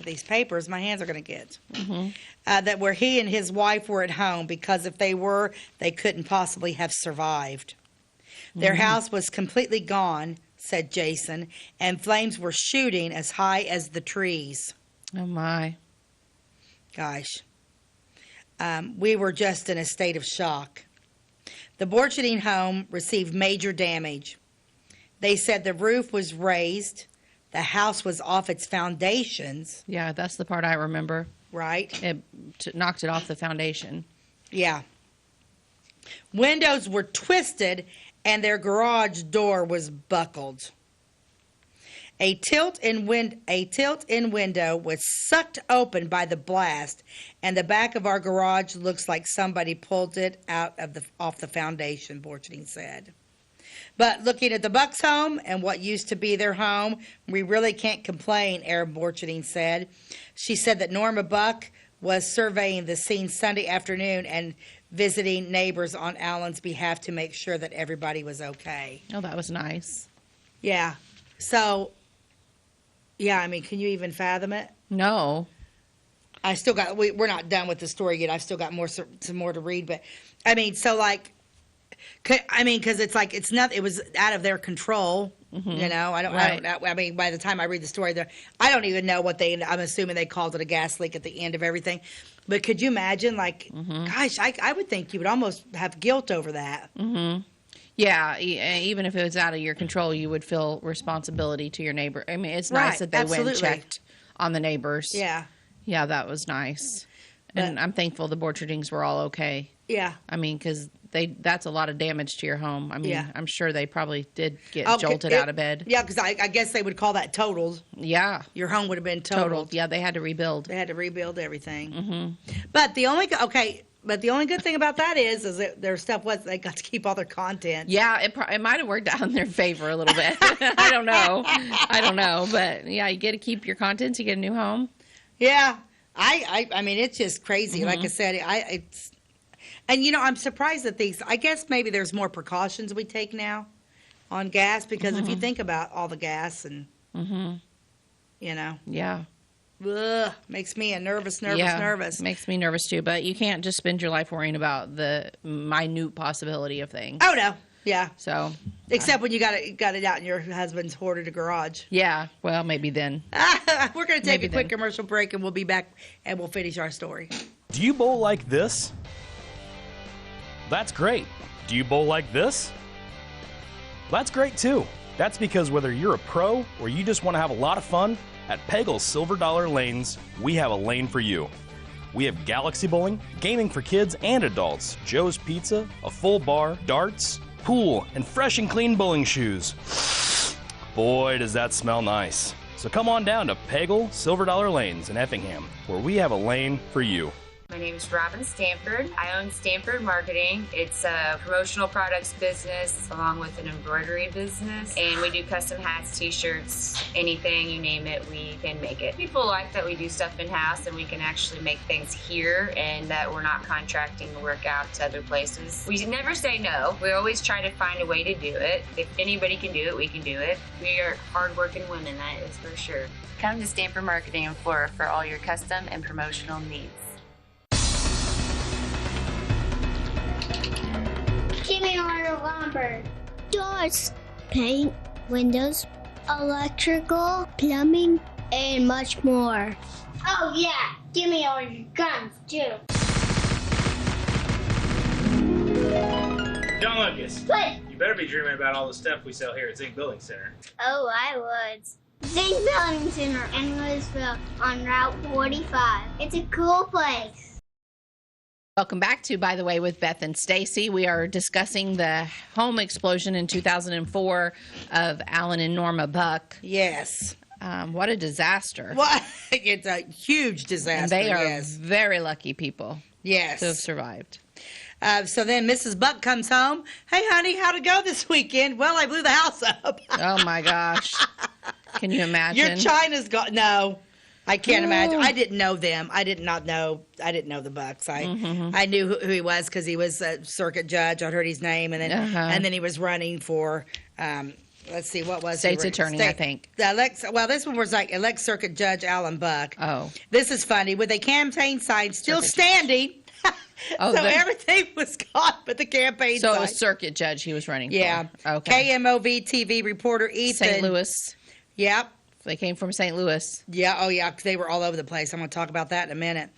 These papers, my hands are going to get. That where he and his wife were at home, because if they were, they couldn't possibly have survived. Their house was completely gone, said Jason, and flames were shooting as high as the trees. Oh, my. Gosh. We were just in a state of shock. The Borcherdine home received major damage. They said the roof was raised. The house was off its foundations. Yeah, that's the part I remember. Right. It knocked it off the foundation. Yeah. Windows were twisted and their garage door was buckled. A tilt-in window was sucked open by the blast, and the back of our garage looks like somebody pulled it out of off the foundation, Borcherdine said. But looking at the Bucks' home and what used to be their home, we really can't complain, Aaron Borcherdine said. She said that Norma Buck was surveying the scene Sunday afternoon and visiting neighbors on Alan's behalf to make sure that everybody was okay. Oh, that was nice. Yeah. So, yeah, I mean, can you even fathom it? No. I still got, we're not done with the story yet. I've still got some more to read. But, I mean, so like, because it's like, it's not, it was out of their control. You know, I mean, by the time I read the story, I don't even know I'm assuming they called it a gas leak at the end of everything. But could you imagine, like, gosh, I would think you would almost have guilt over that. Yeah, even if it was out of your control, you would feel responsibility to your neighbor. I mean, it's nice that they went and checked on the neighbors. Yeah. Yeah, that was nice. And I'm thankful the Borcherdings were all okay. Yeah. I mean, because that's a lot of damage to your home. I mean, Yeah. I'm sure they probably did get Okay, jolted out of bed. Yeah, because I guess they would call that totaled. Yeah. Your home would have been totaled. Yeah, they had to rebuild. They had to rebuild everything. Mm-hmm. But the only good thing about that is that their stuff was they got to keep all their content. Yeah, it might have worked out in their favor a little bit. I don't know. But yeah, you get to keep your contents. You get a new home. Yeah. I mean, it's just crazy. Like I said, and I'm surprised at these. I guess maybe there's more precautions we take now on gas because if you think about all the gas and, Yeah. ugh, makes me nervous. Makes me nervous too. But you can't just spend your life worrying about the minute possibility of things. Oh no, yeah. So, except when you got it out in your husband's hoarded garage. Yeah. Well, maybe then. We're going to take a quick commercial break, and we'll be back, and we'll finish our story. Do you bowl like this? That's great. Do you bowl like this? That's great too. That's because whether you're a pro or you just want to have a lot of fun, at Peggle's Silver Dollar Lanes, we have a lane for you. We have galaxy bowling, gaming for kids and adults, Joe's Pizza, a full bar, darts, pool, and fresh and clean bowling shoes. Boy, does that smell nice. So come on down to Peggle Silver Dollar Lanes in Effingham, where we have a lane for you. My name is Robin Stanford. I own Stanford Marketing. It's a promotional products business along with an embroidery business. And we do custom hats, t-shirts, anything, you name it, we can make it. People like that we do stuff in-house and we can actually make things here and that we're not contracting the work out to other places. We never say no. We always try to find a way to do it. If anybody can do it, we can do it. We are hardworking women, that is for sure. Come to Stanford Marketing in Flora for all your custom and promotional needs. Jimmy order lumber, doors, paint, windows, electrical, plumbing, and much more. Oh yeah, Jimmy ordered guns too. John Lucas, What? you better be dreaming about all the stuff we sell here at Zink Building Center. Oh, I would. Zink Building Center in Louisville on Route 45. It's a cool place. Welcome back to By the Way with Beth and Stacey. We are discussing the home explosion in 2004 of Alan and Norma Buck. Yes. What a disaster. Well, it's a huge disaster. And they are very lucky people to have Yes. survived. So then Mrs. Buck comes home. Hey, honey, how'd it go this weekend? Well, I blew the house up. Oh, my gosh. Can you imagine? Your China's got, no. I can't imagine. I didn't know them. I did not know. I didn't know the Bucks. I knew who he was because he was a circuit judge. I'd heard his name, and then he was running for. Let's see, what was State's attorney, I think. Well, this one was like elect circuit judge Alan Buck. Oh, this is funny. With a campaign sign still standing. Oh, so everything was gone but the campaign sign. So it was circuit judge he was running Yeah. for. Okay. KMOV TV reporter Ethan. St. Louis. Yep. They came from St. Louis. Yeah, oh yeah, 'cause they were all over the place. I'm going to talk about that in a minute.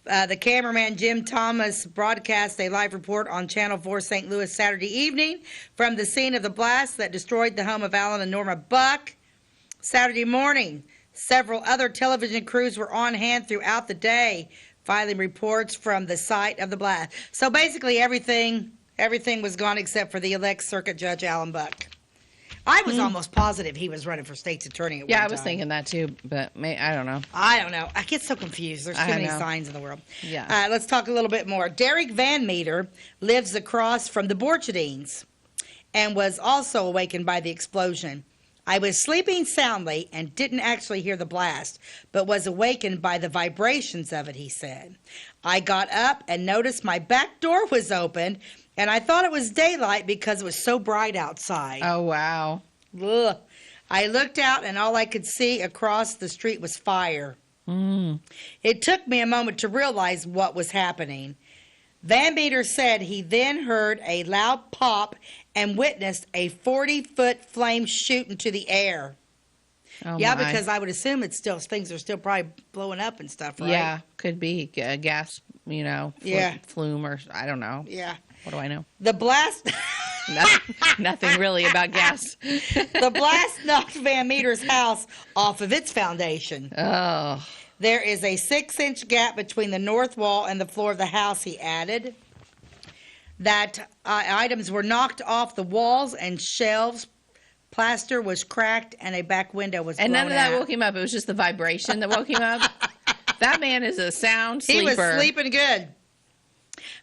The cameraman Jim Thomas broadcast a live report on Channel 4 St. Louis Saturday evening from the scene of the blast that destroyed the home of Alan and Norma Buck. Saturday morning, several other television crews were on hand throughout the day, filing reports from the site of the blast. So basically everything was gone except for the elect circuit judge Alan Buck. I was almost positive he was running for state's attorney at one Yeah, time. I was thinking that too, but I don't know. I don't know. I get so confused. There's too many know. signs in the world. Yeah. Let's talk a little bit more. Derek Van Meter lives across from the Borchardines and was also awakened by the explosion. I was sleeping soundly and didn't actually hear the blast, but was awakened by the vibrations of it, he said. I got up and noticed my back door was open, and I thought it was daylight because it was so bright outside. Oh, wow. Ugh. I looked out, and all I could see across the street was fire. It took me a moment to realize what was happening. Van Meter said he then heard a loud pop and witnessed a 40-foot flame shoot into the air. Oh, Yeah, my. because I would assume things are still probably blowing up and stuff, right? Yeah, could be gas, Yeah. flume or I don't know. Yeah. What do I know? The blast... Nothing really about gas. The blast knocked Van Meter's house off of its foundation. Oh. There is a 6-inch gap between the north wall and the floor of the house, he added. that items were knocked off the walls and shelves. Plaster was cracked and a back window was blown And none of that out. woke him up. It was just the vibration that woke him up. That man is a sound sleeper. He was sleeping good.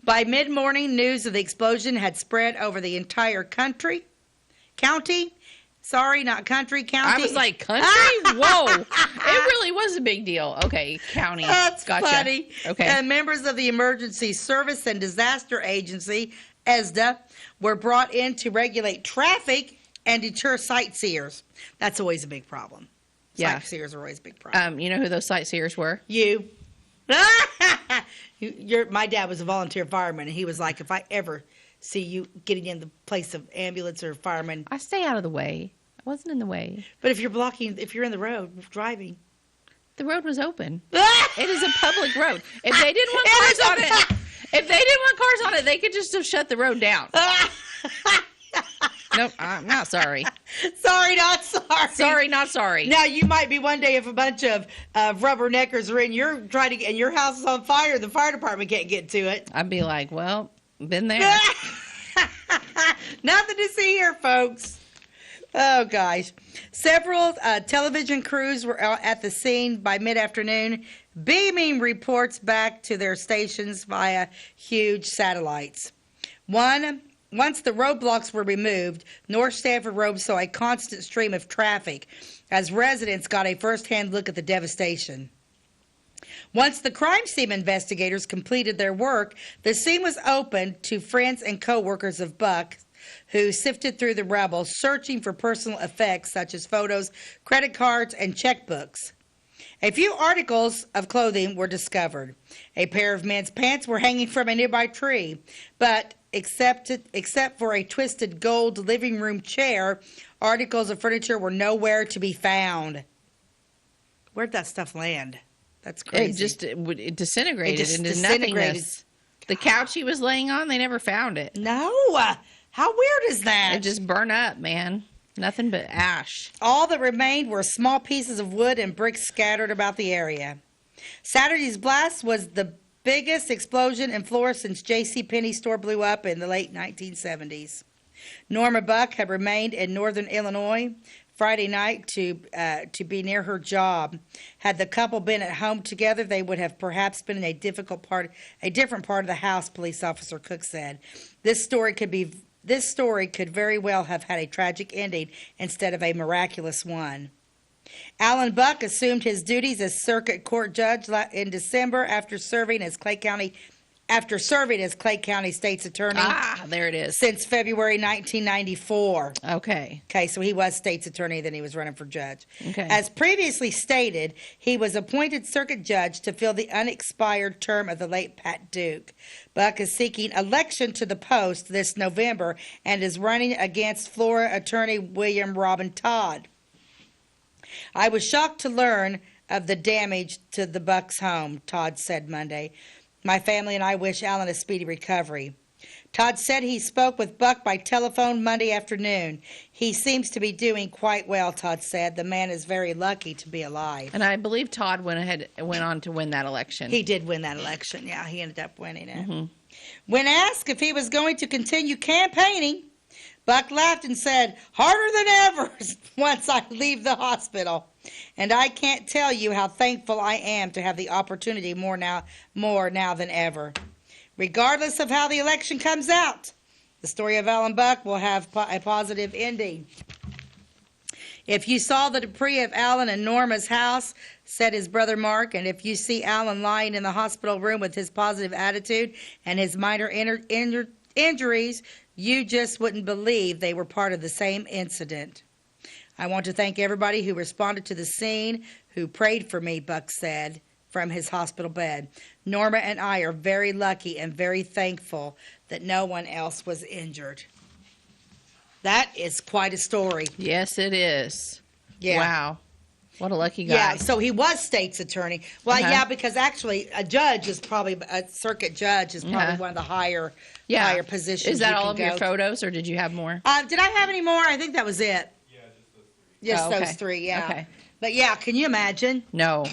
By mid-morning, news of the explosion had spread over the entire county. Sorry, not country, county. I was like, country? Whoa. It really was a big deal. Okay, county. That's gotcha. funny. Okay. And members of the Emergency Service and Disaster Agency, ESDA, were brought in to regulate traffic and deter sightseers. That's always a big problem. Yeah. Sightseers are always a big problem. You know who those sightseers were? You. My dad was a volunteer fireman, and he was like, if I ever see you getting in the place of ambulance or fireman. I stay out of the way. I wasn't in the way. But if you're in the road driving. The road was open. It is a public road. If they didn't want cars on it, they could just have shut the road down. Nope, I'm not sorry. Sorry, not sorry. Sorry, not sorry. Now, you might be one day if a bunch of rubberneckers are in and your house is on fire, the fire department can't get to it. I'd be like, well, been there. Nothing to see here, folks. Oh, gosh. Several television crews were at the scene by mid-afternoon, beaming reports back to their stations via huge satellites. Once the roadblocks were removed, North Stanford Road saw a constant stream of traffic as residents got a first-hand look at the devastation. Once the crime scene investigators completed their work, the scene was opened to friends and co-workers of Buck, who sifted through the rubble, searching for personal effects such as photos, credit cards, and checkbooks. A few articles of clothing were discovered. A pair of men's pants were hanging from a nearby tree, but except for a twisted gold living room chair, articles of furniture were nowhere to be found. Where'd that stuff land? That's crazy. It disintegrated into nothingness. The couch he was laying on, they never found it. No. How weird is that? It just burned up, man. Nothing but ash. All that remained were small pieces of wood and bricks scattered about the area. Saturday's blast was the biggest explosion in Flora since J.C. Penney's store blew up in the late 1970s. Norma Buck had remained in northern Illinois Friday night to be near her job. Had the couple been at home together, they would have perhaps been in a different part of the house, police officer Cook said. This story could very well have had a tragic ending instead of a miraculous one. Alan Buck assumed his duties as circuit court judge in December after serving as Clay County State's attorney. There it is. Since February 1994. Okay, so he was state's attorney, then he was running for judge. Okay. As previously stated, he was appointed circuit judge to fill the unexpired term of the late Pat Duke. Buck is seeking election to the post this November and is running against Flora attorney William Robin Todd. I was shocked to learn of the damage to the Buck's home, Todd said Monday. My family and I wish Alan a speedy recovery. Todd said he spoke with Buck by telephone Monday afternoon. He seems to be doing quite well, Todd said. The man is very lucky to be alive. And I believe Todd went on to win that election. He did win that election, yeah. He ended up winning it. Mm-hmm. When asked if he was going to continue campaigning, Buck laughed and said, harder than ever once I leave the hospital. And I can't tell you how thankful I am to have the opportunity more now than ever. Regardless of how the election comes out, the story of Alan Buck will have a positive ending. If you saw the debris of Alan and Norma's house, said his brother Mark, and if you see Alan lying in the hospital room with his positive attitude and his minor injuries, you just wouldn't believe they were part of the same incident. I want to thank everybody who responded to the scene, who prayed for me, Buck said from his hospital bed. Norma and I are very lucky and very thankful that no one else was injured. That is quite a story. Yes, it is. Yeah. Wow. What a lucky guy. Yeah, so he was state's attorney. Well, yeah, because actually a circuit judge is probably one of the higher positions. Is that all of your photos, or did you have more? Did I have any more? I think that was it. Yeah, just those three. Yeah. Okay. But yeah, can you imagine? No.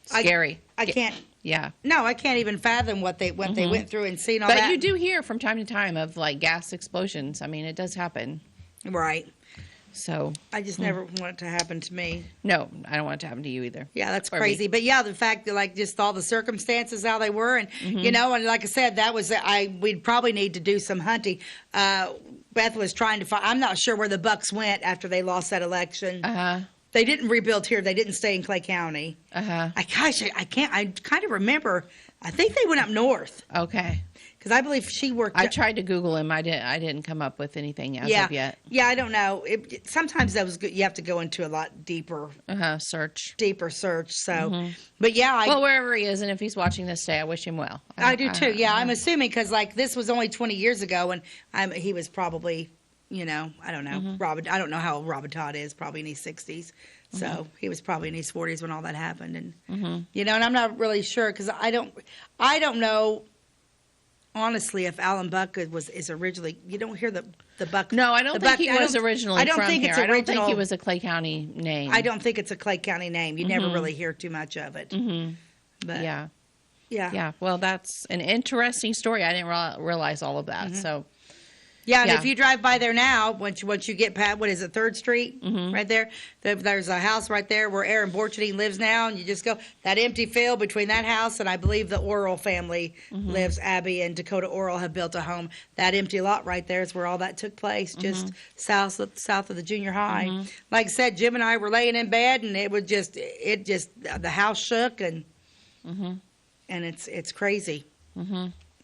Scary. I can't. Yeah. No, I can't even fathom what they went through and seen all But that. you do hear from time to time of like gas explosions. I mean, it does happen. Right. So I just never want it to happen to me. no, I don't want it to happen to you either. Yeah, that's Or crazy. me. But yeah, the fact that like just all the circumstances, how they were, and you know, and like I said, that was we'd probably need to do some hunting. Beth was trying to find. I'm not sure where the Bucks went after they lost that election. They didn't rebuild here. They didn't stay in Clay County. I can't. I kind of remember. I think they went up north Okay. because I believe she worked. I tried to Google him. I didn't come up with anything as of yet. Yeah, I don't know. Sometimes that was good. You have to go into a lot deeper Search. search. So, but yeah, Well, wherever he is, and if he's watching this today, I wish him well. I do too. Yeah, I'm assuming because like this was only 20 years ago, and he was probably, you know, I don't know, I don't know how old Robin Todd is, probably in his 60s. So he was probably in his 40s when all that happened, and you know, and I'm not really sure because I don't know. Honestly, if Alan Buck is originally, you don't hear the Buck. No, I don't think he was originally I don't from think here. it's I don't think original. he was a Clay County name. I don't think it's a Clay County name. You never really hear too much of it. But Yeah. yeah. Yeah. Well, that's an interesting story. I didn't realize all of that. So, Yeah, and Yeah. if you drive by there now, once you get past, what is it, 3rd Street? Right there. There's a house right there where Aaron Borcherding lives now, and you just go, that empty field between that house, and I believe the Orrell family lives, Abby and Dakota Orrell have built a home. That empty lot right there is where all that took place, just south of the junior high. Like I said, Jim and I were laying in bed, and it just, the house shook, and it's crazy. I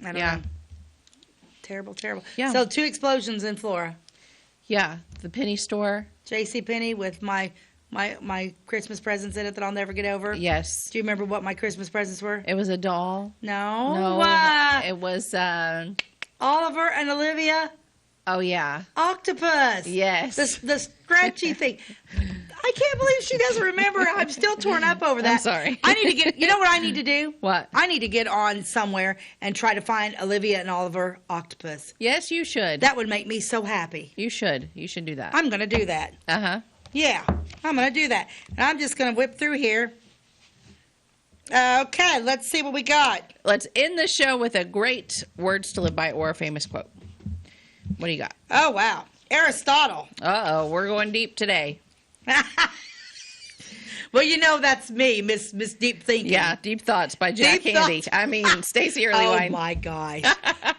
don't know. Terrible. Yeah. So 2 explosions in Flora. yeah, the penny store. J.C. Penney with my Christmas presents in it that I'll never get over. Yes. Do you remember what my Christmas presents were? It was a doll. No. No, it was, Oliver and Olivia. oh, yeah. Octopus. Yes. The scratchy thing. I can't believe she doesn't remember. I'm still torn up over that. I'm sorry. I need to get, you know what I need to do? What? I need to get on somewhere and try to find Olivia and Oliver octopus. Yes, you should. That would make me so happy. You should. You should do that. I'm going to do that. Uh-huh. Yeah, I'm going to do that. And I'm just going to whip through here. Okay, let's see what we got. Let's end the show with a great words to live by or a famous quote. What do you got? Oh, wow. Aristotle. Uh-oh, we're going deep today. Well, you know that's me, Miss Deep Thinking. Yeah, Deep Thoughts by Jack Deep Handy. Thoughts. I mean, Stacey Earlywine. Oh, my gosh.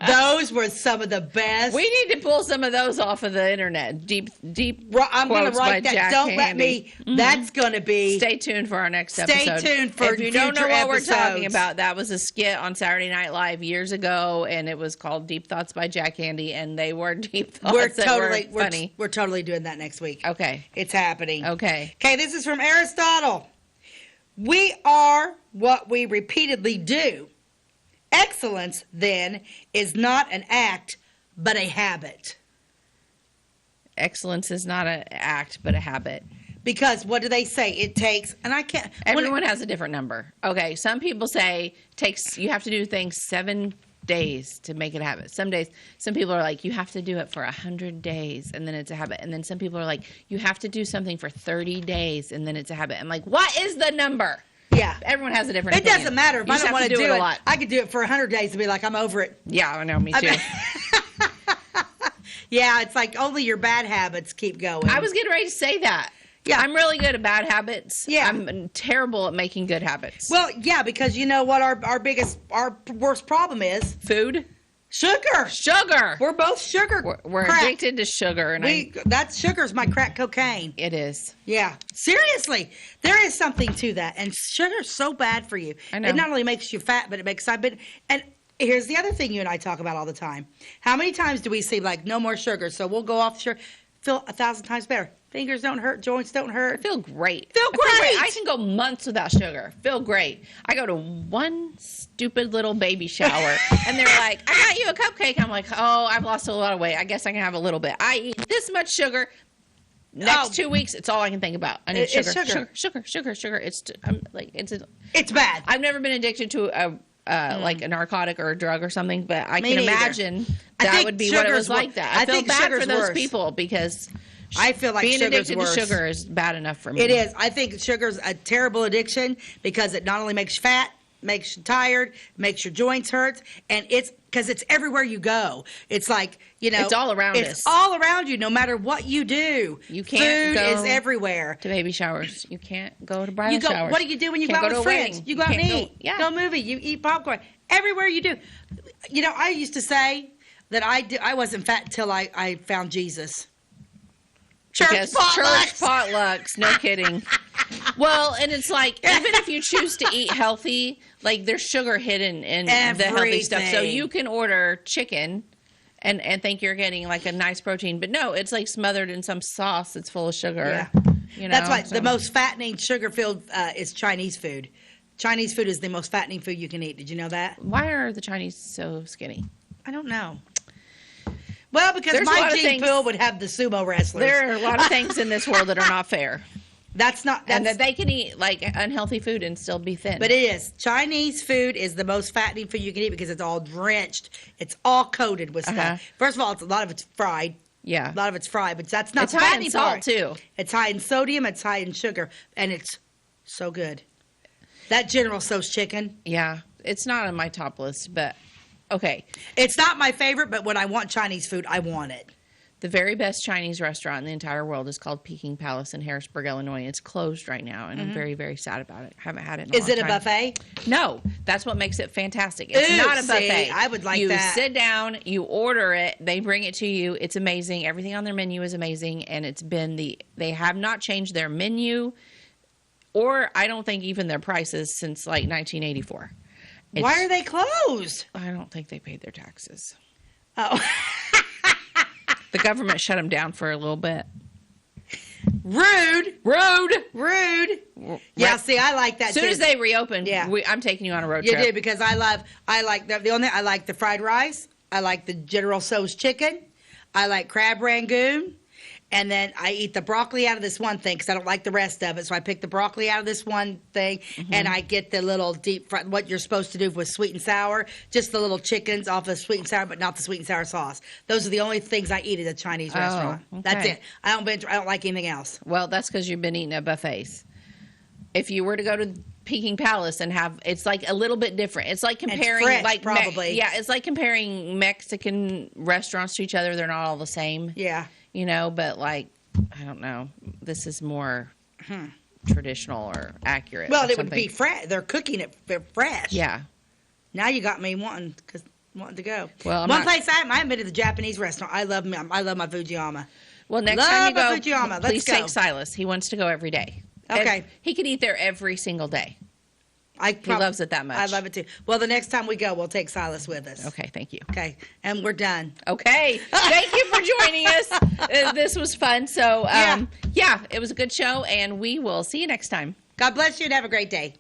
Those were some of the best. We need to pull some of those off of the internet. Deep I'm going to quotes by write that. Jack Don't let Handy. me. That's going to be. Stay tuned for our next Stay episode. tuned for If you don't know future what we're talking episodes. about, that was a skit on Saturday Night Live years ago, and it was called Deep Thoughts by Jack Handy, and they were deep thoughts We're that totally were funny. We're totally doing that next week. Okay. It's happening. Okay. Okay, this is from Aristotle. We are what we repeatedly do. Excellence, then, is not an act, but a habit. Excellence is not an act, but a habit. Because what do they say? It takes, and I can't. Everyone has a different number. Okay, some people say you have to do things 7 days to make it a habit. Some people are like, you have to do it for 100 days and then it's a habit. And then some people are like, you have to do something for 30 days and then it's a habit. I'm like, what is the number? Yeah. Everyone has a different It opinion. doesn't matter if You I just don't have want to do it it. a lot. I could do it for 100 days and be like, I'm over it. Yeah, I know, me too. Yeah, it's like only your bad habits keep going. I was getting ready to say that. Yeah. I'm really good at bad habits. Yeah. I'm terrible at making good habits. Well, yeah, because you know what our worst problem is? Food? Sugar. We're both sugar. We're crack. addicted to sugar. And That sugar's my crack cocaine. It is. Yeah. Seriously. There is something to that. And sugar's so bad for you. I know. It not only makes you fat, but it makes and here's the other thing you and I talk about all the time. How many times do we say, like, no more sugar, so we'll go off sugar? Feel 1,000 times better. Fingers don't hurt, joints don't hurt. I feel great. Feel great. I can go months without sugar. Feel great. I go to one stupid little baby shower, and they're like, I got you a cupcake. I'm like, oh, I've lost a lot of weight. I guess I can have a little bit. I eat this much sugar. Next 2 weeks, it's all I can think about. I need sugar. Sugar. It's bad. I've never been addicted to like a narcotic or a drug or something, but I Me can neither. imagine I that think would be what it was sugar's like. That I feel think bad sugar's for those worse. people because I feel like being sugar's addicted worse. to sugar is bad enough for me. It is. I think sugar's a terrible addiction because it not only makes you fat, makes you tired, makes your joints hurt, and it's because it's everywhere you go. It's like, it's all around us. It's all around you, no matter what you do. You can't Food go is everywhere. to baby showers. You can't go to bridal showers. What do you do when you Can't go out to with a friends? wedding. You go out and eat. Go movie. You eat popcorn. Everywhere you do. I used to say that I wasn't fat until I found Jesus. Church potlucks. No kidding. Well, and it's like, even if you choose to eat healthy, like there's sugar hidden in the healthy stuff. So you can order chicken and think you're getting like a nice protein. But no, it's like smothered in some sauce that's full of sugar. Yeah. That's why the most fattening sugar-filled is Chinese food. Chinese food is the most fattening food you can eat. Did you know that? Why are the Chinese so skinny? I don't know. Well, because my gene pool would have the sumo wrestlers. There are a lot of things in this world that are not fair. And that they can eat like unhealthy food and still be thin. But it is. Chinese food is the most fattening food you can eat because it's all drenched. It's all coated with stuff. First of all, a lot of it's fried. Yeah. A lot of it's fried, but that's not the fattening. It's high in salt, too. It's high in sodium, it's high in sugar, and it's so good. That General Tso's chicken. Yeah. It's not on my top list, but okay. It's not my favorite, but when I want Chinese food, I want it. The very best Chinese restaurant in the entire world is called Peking Palace in Harrisburg, Illinois. It's closed right now, and I'm very, very sad about it. I haven't had it in a long time. Is it a buffet? No. That's what makes it fantastic. It's not a buffet. I would like that. You sit down, you order it, they bring it to you. It's amazing. Everything on their menu is amazing, and they have not changed their menu, or I don't think even their prices since like 1984. Why are they closed? I don't think they paid their taxes. Oh. The government shut them down for a little bit. Rude. Yeah, see, I like that. As soon as they reopened, I'm taking you on a road trip. You do, because I like the fried rice. I like the General Tso's chicken. I like crab rangoon. And then I eat the broccoli out of this one thing because I don't like the rest of it. So I pick the broccoli out of this one thing, and I get the little deep fry, what you're supposed to do with sweet and sour, just the little chickens off of sweet and sour, but not the sweet and sour sauce. Those are the only things I eat at a Chinese restaurant. Okay. That's it. I don't like anything else. Well, that's because you've been eating at buffets. If you were to go to Peking Palace and it's like a little bit different. It's like comparing, French, like probably. It's like comparing Mexican restaurants to each other. They're not all the same. Yeah. But like, I don't know. This is more traditional or accurate. Well, it would be fresh. They're cooking it fresh. Yeah. Now you got me wanting to go. Well, one place I haven't been to the Japanese restaurant. I love my Fujiyama. Well, next time you go, Fujiyama. Please take Silas. He wants to go every day. Okay. And he could eat there every single day. He loves it that much. I love it too. Well, the next time we go, we'll take Silas with us. Okay, thank you. Okay, and we're done. Okay, thank you for joining us. This was fun. So, it was a good show, and we will see you next time. God bless you and have a great day.